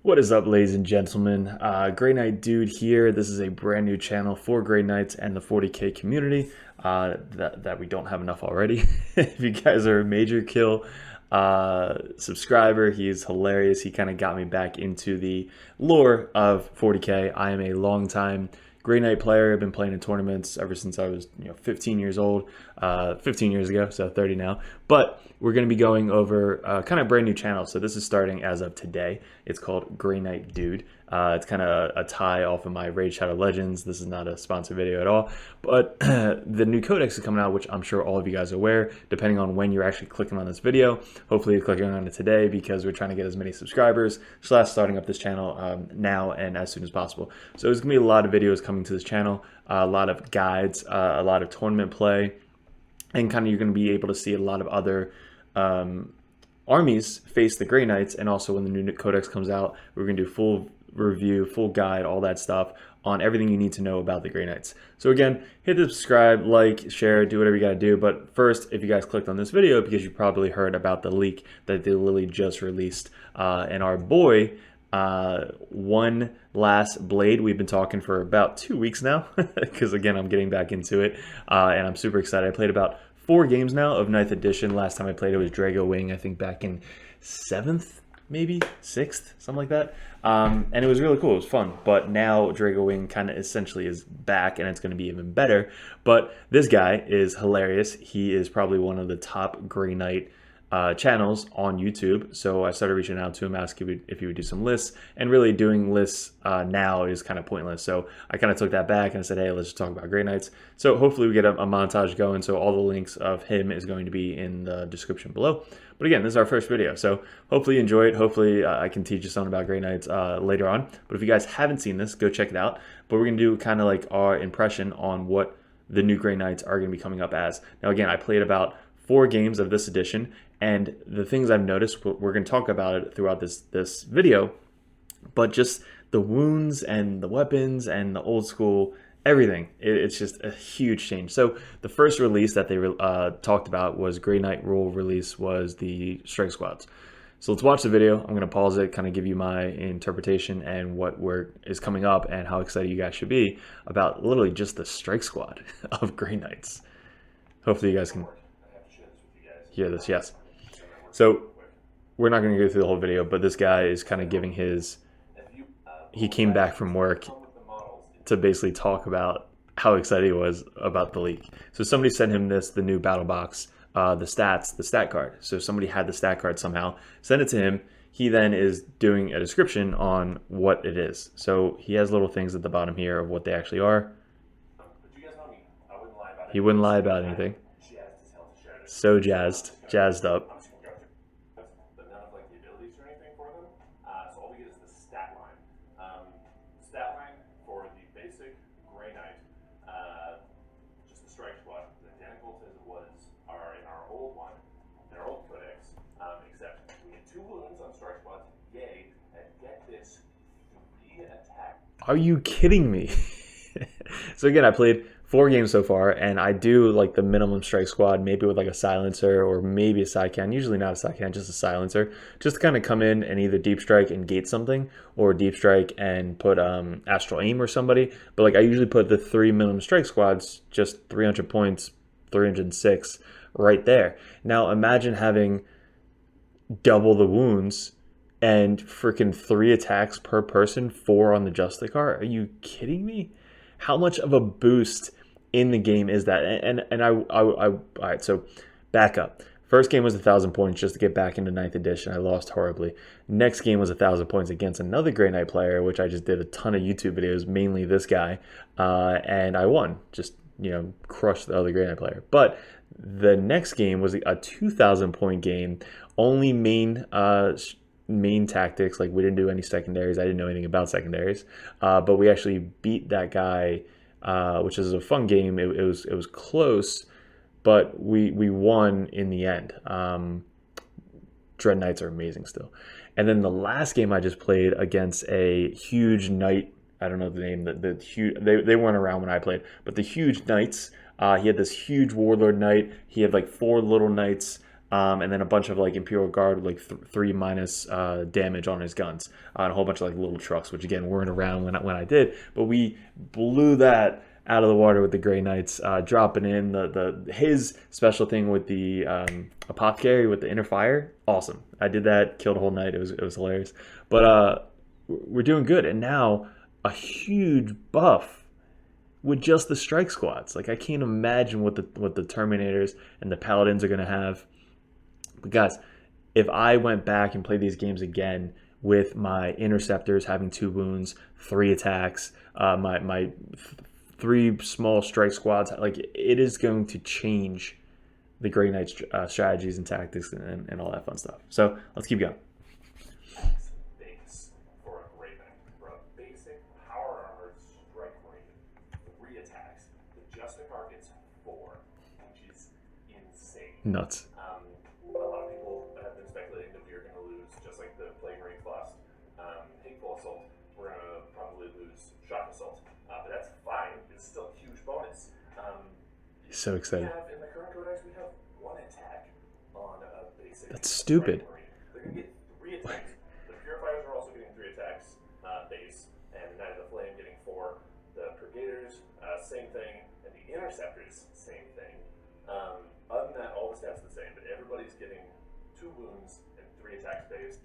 What is up, ladies and gentlemen? Grey Knight Dude here. This is a brand new channel for Grey Knights and the 40k community that we don't have enough already. If you guys are a major kill subscriber, he's hilarious. He kind of got me back into the lore of 40k. I am a long time Grey Knight player. I've been playing in tournaments ever since I was 15 years old, 15 years ago, so 30 now. But we're going to be going over kind of brand new channel. So this is starting as of today. It's called Grey Knight Dude. It's kind of a tie off of my Raid Shadow Legends. This is not a sponsored video at all. But the new Codex is coming out, which I'm sure all of you guys are aware, depending on when you're actually clicking on this video. Hopefully you're clicking on it today because we're trying to get as many subscribers / starting up this channel now and as soon as possible. So there's going to be a lot of videos coming to this channel, a lot of guides, a lot of tournament play, and kind of you're going to be able to see a lot of other armies face the Grey Knights. And also when the new Codex comes out, we're going to do full review, full guide, all that stuff on everything you need to know about the Grey Knights. So again, hit the subscribe, like, share, do whatever you got to do. But first, if you guys clicked on this video, because you probably heard about the leak that they literally just released, and our boy, One Last Blade, we've been talking for about 2 weeks now, because again, I'm getting back into it, and I'm super excited. I played about 4 games now of 9th edition. Last time I played it was Drago Wing, I think back in 7th, maybe 6th, something like that. And it was really cool. It was fun. But now Drago Wing kind of essentially is back, and it's going to be even better. But this guy is hilarious. He is probably one of the top Grey Knight channels on YouTube. So I started reaching out to him, asking if he would do some lists, and really doing lists now is kind of pointless. So I kind of took that back and said, hey, let's just talk about Grey Knights. So hopefully we get a montage going. So all the links of him is going to be in the description below. But again, this is our first video, so hopefully you enjoy it. Hopefully I can teach you something about Grey Knights later on. But if you guys haven't seen this, go check it out. But we're going to do kind of like our impression on what the new Grey Knights are going to be coming up as. Now again, I played about 4 games of this edition, and the things I've noticed, we're going to talk about it throughout this video, but just the wounds and the weapons and the old school, everything, it's just a huge change. So the first release that they talked about was Grey Knight rule release was the strike squads. So let's watch the video. I'm going to pause it, kind of give you my interpretation and what is coming up and how excited you guys should be about literally just the strike squad of Grey Knights. Hopefully you guys can hear this. Yes. So we're not going to go through the whole video, but this guy is kind of giving he came back from work to basically talk about how excited he was about the leak. So somebody sent him the new battle box, the stat card. So somebody had the stat card somehow, sent it to him. He then is doing a description on what it is. So he has little things at the bottom here of what they actually are. He wouldn't lie about anything. So jazzed up. Are you kidding me? So again, I played 4 games so far, and I do like the minimum strike squad, maybe with like a silencer or maybe a side can, usually not a side can, just a silencer, just to kind of come in and either deep strike and gate something, or deep strike and put astral aim or somebody. But like I usually put the 3 minimum strike squads, just 300 points, 306 right there. Now imagine having double the wounds and freaking 3 attacks per person, 4 on the Justicar. Are you kidding me? How much of a boost in the game is that? And all right, so back up. First game was 1,000 points just to get back into 9th edition. I lost horribly. Next game was 1,000 points against another Grey Knight player, which I just did a ton of YouTube videos, mainly this guy, and I won. Just, crushed the other Grey Knight player. But the next game was a 2,000 point game, only main tactics. Like we didn't do any secondaries. I didn't know anything about secondaries, but we actually beat that guy, which is a fun game. It was close, but we won in the end. Dread Knights are amazing still. And then the last game I just played against a huge knight. I don't know the name. The huge, they weren't around when I played, but the huge knights. He had this huge warlord knight. He had like 4 little knights. and then a bunch of like Imperial Guard with like 3 minus damage on his guns, and a whole bunch of like little trucks, which again weren't around when I did, but we blew that out of the water with the Grey Knights, dropping in his special thing with the apothecary with the inner fire. Awesome. I did that, killed a whole knight. It was hilarious. But we're doing good, and now a huge buff with just the strike squads. Like I can't imagine what the Terminators and the Paladins are gonna have. But guys, if I went back and played these games again with my Interceptors having 2 wounds, 3 attacks, my 3 small strike squads, like it is going to change the Grey Knights strategies and tactics and all that fun stuff. So let's keep going. Base for a Grey Knight. For a basic power armored strike marine, 3 attacks. The Justic Arc gets 4, which is insane. Nuts. A lot of people have been speculating that we are going to lose, just like the Plague Marines lost Hateful Assault. We're going to probably lose Shock Assault, but that's fine. It's still a huge bonus. He's so excited. In the current Codex, we have 1 attack on a basic. That's stupid. They're going to get 3 attacks. The Purifiers are also getting 3 attacks base, and Knight of the Flame getting 4. The Brigaders, same thing, and the Interceptors, same thing. Other than that, all the stats are the same, but everybody's getting 2 wounds and 3 attacks base.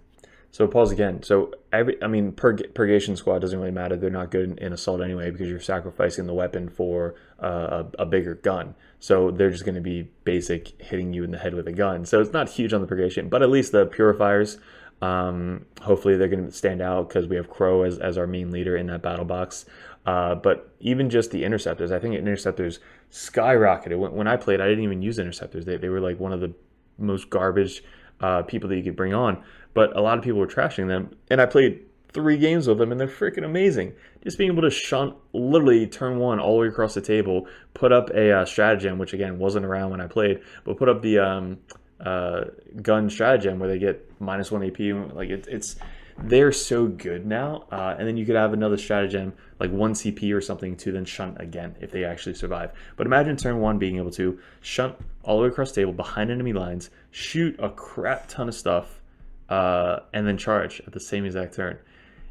So pause again. So Purgation Squad doesn't really matter. They're not good in assault anyway because you're sacrificing the weapon for a bigger gun. So they're just going to be basic hitting you in the head with a gun. So it's not huge on the Purgation, but at least the Purifiers, hopefully they're going to stand out because we have Crow as our main leader in that battle box. But even just the Interceptors, I think Interceptors skyrocketed. When I played, I didn't even use Interceptors. They were like one of the most garbage people that you could bring on. But a lot of people were trashing them. And I played 3 games with them, and they're freaking amazing. Just being able to shunt literally turn 1 all the way across the table, put up a stratagem, which again wasn't around when I played, but put up the gun stratagem where they get -1 AP. Like they're so good now. And then you could have another stratagem like 1 CP or something to then shunt again if they actually survive. But imagine turn 1 being able to shunt all the way across the table behind enemy lines, shoot a crap ton of stuff, and then charge at the same exact turn.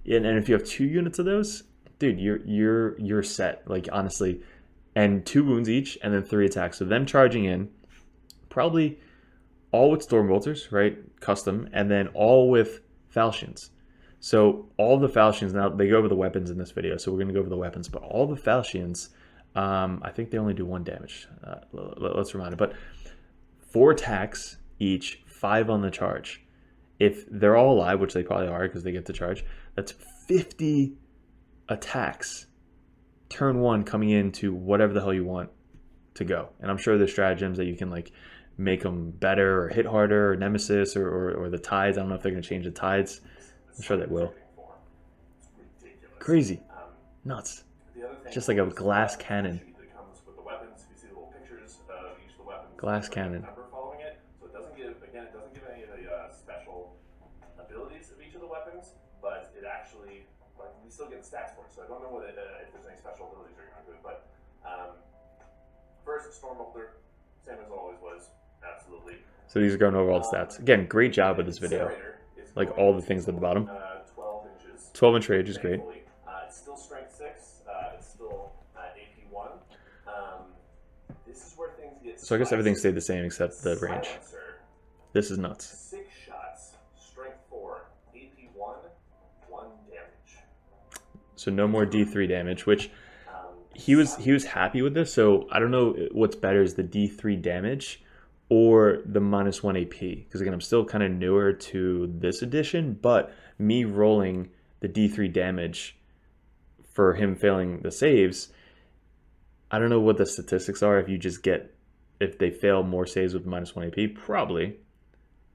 And if you have 2 units of those, dude, you're set. Like honestly, and 2 wounds each, and then 3 attacks. So them charging in, probably all with Stormbolters, right? Custom, and then all with Falchions. So all the Falchions, now they go over the weapons in this video, so we're going to go over the weapons, but all the Falchions, I think they only do 1 damage. Let's remind it, but 4 attacks each, 5 on the charge. If they're all alive, which they probably are because they get to charge, that's 50 attacks. Turn 1 coming into whatever the hell you want to go. And I'm sure there's stratagems that you can like make them better or hit harder or Nemesis or the tides. I don't know if they're going to change the tides. I'm sure they will. Crazy. Nuts. Just like a glass cannon. Glass cannon. But it actually, like, we still get stats for it, so I don't know what if there's any special abilities are going to it. But first, Stormbolter, same as always was, absolutely. So these are going over all the stats. Again, great job with this video. Like all the things at the bottom. 12 inches. 12-inch range is great. It's still strength 6. It's still AP 1. This is where things get. So I guess everything stayed the same except the range. This is nuts. 6 shots, strength 4, AP 1, 1 damage. So no more D3 damage, which he was happy with this. So I don't know what's better is the D3 damage or the -1 AP. Because again, I'm still kind of newer to this edition, but me rolling the D3 damage for him failing the saves, I don't know what the statistics are if they fail more saves with -1 AP, probably,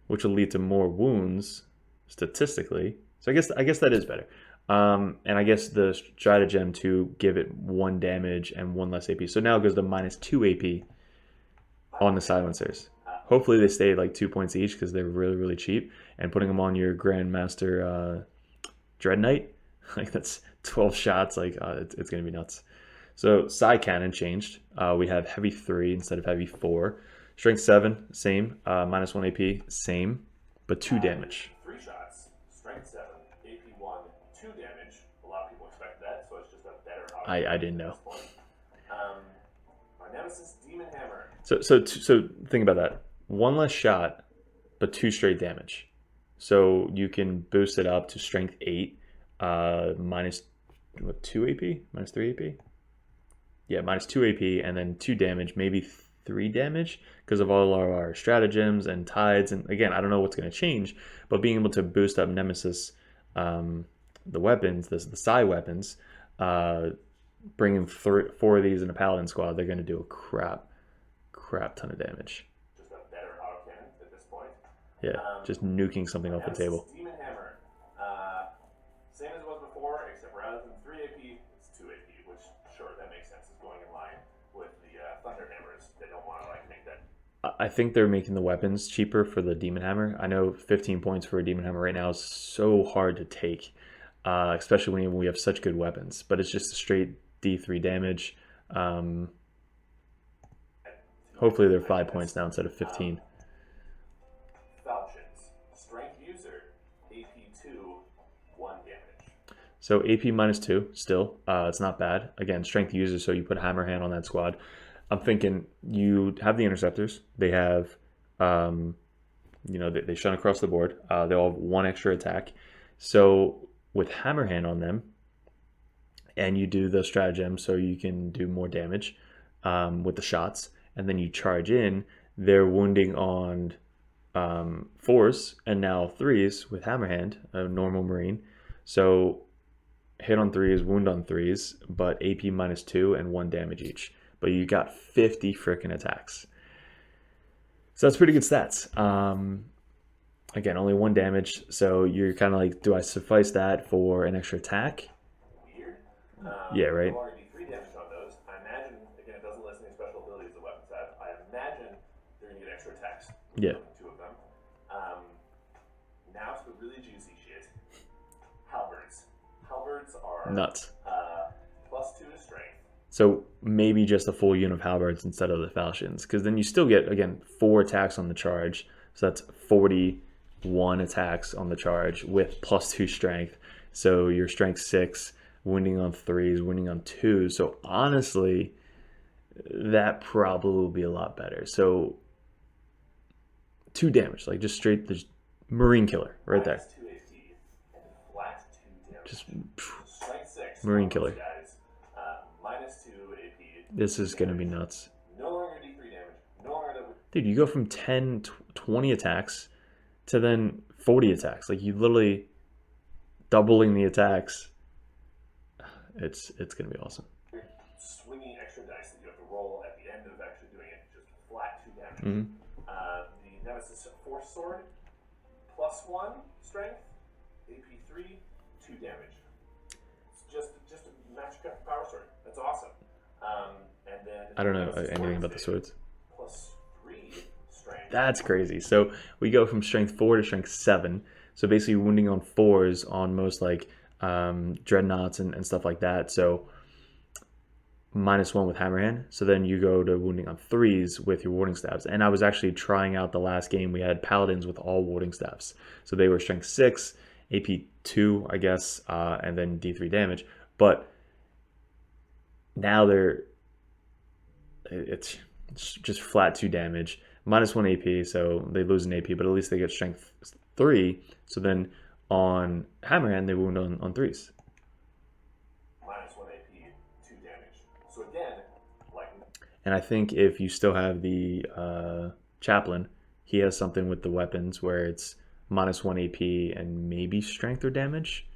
which will lead to more wounds statistically. So I guess that is better. And I guess the stratagem to give it 1 damage and 1 less AP. So now it goes to -2 AP on the silencers. Hopefully they stay like 2 points each because they're really, really cheap. And putting them on your Grandmaster Dread Knight, like that's 12 shots. Like it's going to be nuts. So side cannon changed. We have heavy 3 instead of heavy 4. Strength 7, same. Minus 1 AP, same, but 2 damage. 3 shots, strength 7, AP 1, 2 damage. A lot of people expect that, so it's just a better outcome. I didn't know. Our nemesis, Demon Hammer. So think about that. 1 less shot, but 2 straight damage. So you can boost it up to strength 8, minus 2 AP, minus 3 AP. Yeah, minus 2 AP, and then 2 damage, maybe 3 damage because of all our stratagems and tides. And again, I don't know what's going to change, but being able to boost up Nemesis, the weapons, the psi weapons, bringing 4 of these in a paladin squad, they're going to do a crap ton of damage. Just a better autocannon at this point. Yeah, just nuking something off the table. Demon Hammer. Same as it was before, except rather than 3 AP, it's 2 AP, which, sure, that makes sense. It's going in line with the Thunder Hammers. They don't want to, like, make that. I think they're making the weapons cheaper for the Demon Hammer. I know 15 points for a Demon Hammer right now is so hard to take, especially when we have such good weapons. But it's just a straight D3 damage. Hopefully they're 5 points now instead of 15. Falchions. Strength User. AP 2, 1 damage. So AP minus 2 still. It's not bad. Again, Strength User, so you put Hammer Hand on that squad. I'm thinking you have the Interceptors. They have, they shun across the board. They all have 1 extra attack. So with Hammer Hand on them, and you do the stratagem so you can do more damage with the shots, and then you charge in, they're wounding on 4s and now 3s with Hammer Hand, a normal Marine. So hit on 3s, wound on 3s, but AP minus 2 and 1 damage each. But you got 50 freaking attacks. So that's pretty good stats. Again, only 1 damage, so you're kind of like, do I suffice that for an extra attack? Weird. Yeah, right. You already 3 damage on those. I imagine, again, it doesn't list any special abilities the weapons have. I imagine they're going to get extra attacks. Yeah. 2 of them. Now to the really juicy shit. Halberds. Halberds are Nuts. plus 2 to strength. So maybe just a full unit of halberds instead of the falchions, because then you still get, again, 4 attacks on the charge. So that's 41 attacks on the charge with plus 2 strength. So your strength 6, wounding on 3s, wounding on 2s. So honestly, that probably will be a lot better. So 2 damage, like just straight the Marine killer right there. 2 AP and flat 2 damage. Just strength 6. Marine killer. Guys, minus 2 AP. This is going to be nuts. No longer D3 damage. No longer the. Dude, you go from 10, 20 attacks to then 40 attacks. Like, you literally doubling the attacks. It's going to be awesome. Swinging extra dice that you have to roll at the end of actually doing it. Just flat 2 damage. Mm-hmm. The Nemesis Force Sword, plus 1 strength, AP 3, 2 damage. It's just a match power sword. That's awesome. And then I don't know anything about the swords. Plus 3 strength. That's crazy. So we go from strength 4 to strength 7. So basically wounding on 4s on most like dreadnoughts and stuff like that. So minus 1 with Hammerhand. So then you go to wounding on 3s with your warding staffs. And I was actually trying out the last game. We had paladins with all warding staffs. So they were strength 6, AP 2, I guess, and then D3 damage. But now it's just flat 2 damage, minus 1 AP, so they lose an AP, but at least they get strength 3. So then on Hammerhand, they wound on 3s. Minus 1 AP, 2 damage. So again, like. And I think if you still have the chaplain, he has something with the weapons where it's minus 1 AP and maybe strength or damage.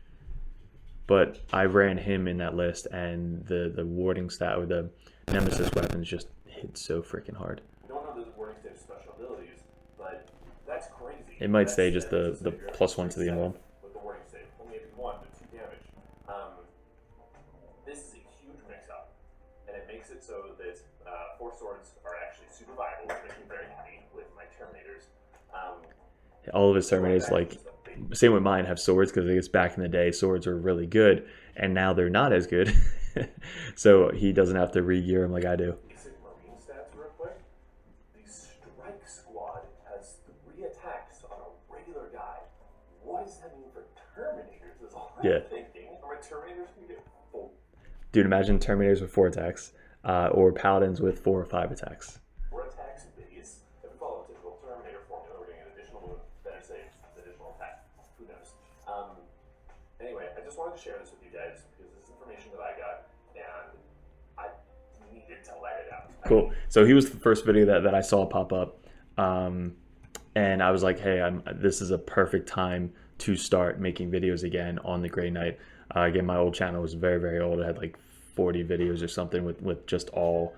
But I ran him in that list, and the warding stat or the Nemesis weapons just hit so freaking hard. We don't know the warding state special abilities, but that's crazy. It might stay just the plus 1 to the enroll. With the warding state, only AP 1, but 2 damage. This is a huge mix-up, and it makes it so that 4 swords are actually super viable, which makes me very happy with my Terminators. All of his Terminators, like, same with mine, have swords, because I guess back in the day, swords were really good, and now they're not as good. So he doesn't have to re-gear them like I do. Basic Marine stats real quick. The Yeah. thinking, are my Terminators going to get full? Dude, imagine Terminators with 4 attacks, or Paladins with 4 or 5 attacks. 4 attacks base. If we follow a typical Terminator formula, we're getting an additional wound, better save, additional attack. Who knows? Anyway, I just wanted to share this with you guys because this is information that I got and I needed to let it out. Cool. So he was the first video that I saw pop up, and I was like, hey, this is a perfect time to start making videos again on the Grey Knight. Again, my old channel was very, very old. I had like 40 videos or something with just all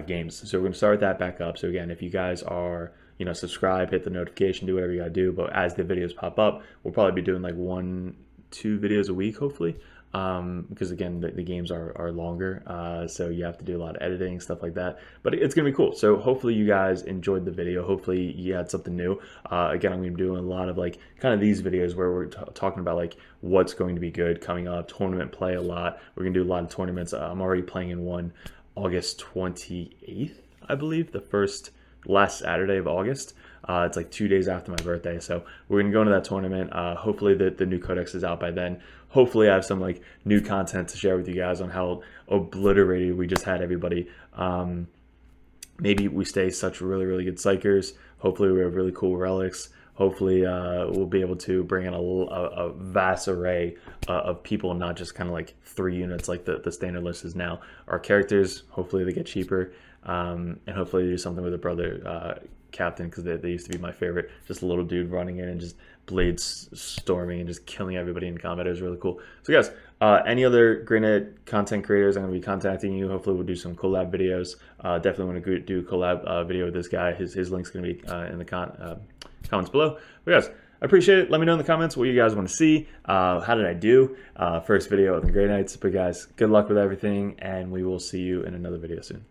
games. So we're going to start that back up. So again, if you guys are, subscribe, hit the notification, do whatever you got to do. But as the videos pop up, we'll probably be doing like 1-2 videos a week, hopefully. Because again, the games are longer, so you have to do a lot of editing, stuff like that, but it's gonna be cool. So hopefully you guys enjoyed the video. Hopefully you had something new. Again, I'm gonna be doing a lot of like kind of these videos where we're talking about like what's going to be good coming up, tournament play a lot. We're gonna do a lot of tournaments. I'm already playing in one August 28th, I believe, the last Saturday of August. It's like 2 days after my birthday, so we're gonna go into that tournament. Hopefully the new Codex is out by then. Hopefully I have some like new content to share with you guys on how obliterated we just had everybody. Maybe we stay such really, really good psychers. Hopefully we have really cool relics. Hopefully we'll be able to bring in a vast array of people, not just kind of like 3 units like the standard list is now. Our characters, hopefully they get cheaper, and hopefully they do something with a brother captain, because they used to be my favorite. Just a little dude running in and just blades storming and just killing everybody in combat. It was really cool. So guys, any other Grey Knight content creators, I'm going to be contacting you. Hopefully we'll do some collab videos. Definitely want to do a collab video with this guy. His link's going to be in the comments below. But guys, I appreciate it. Let me know in the comments what you guys want to see. How did I do? First video of the Grey Knights. But guys, good luck with everything, and we will see you in another video soon.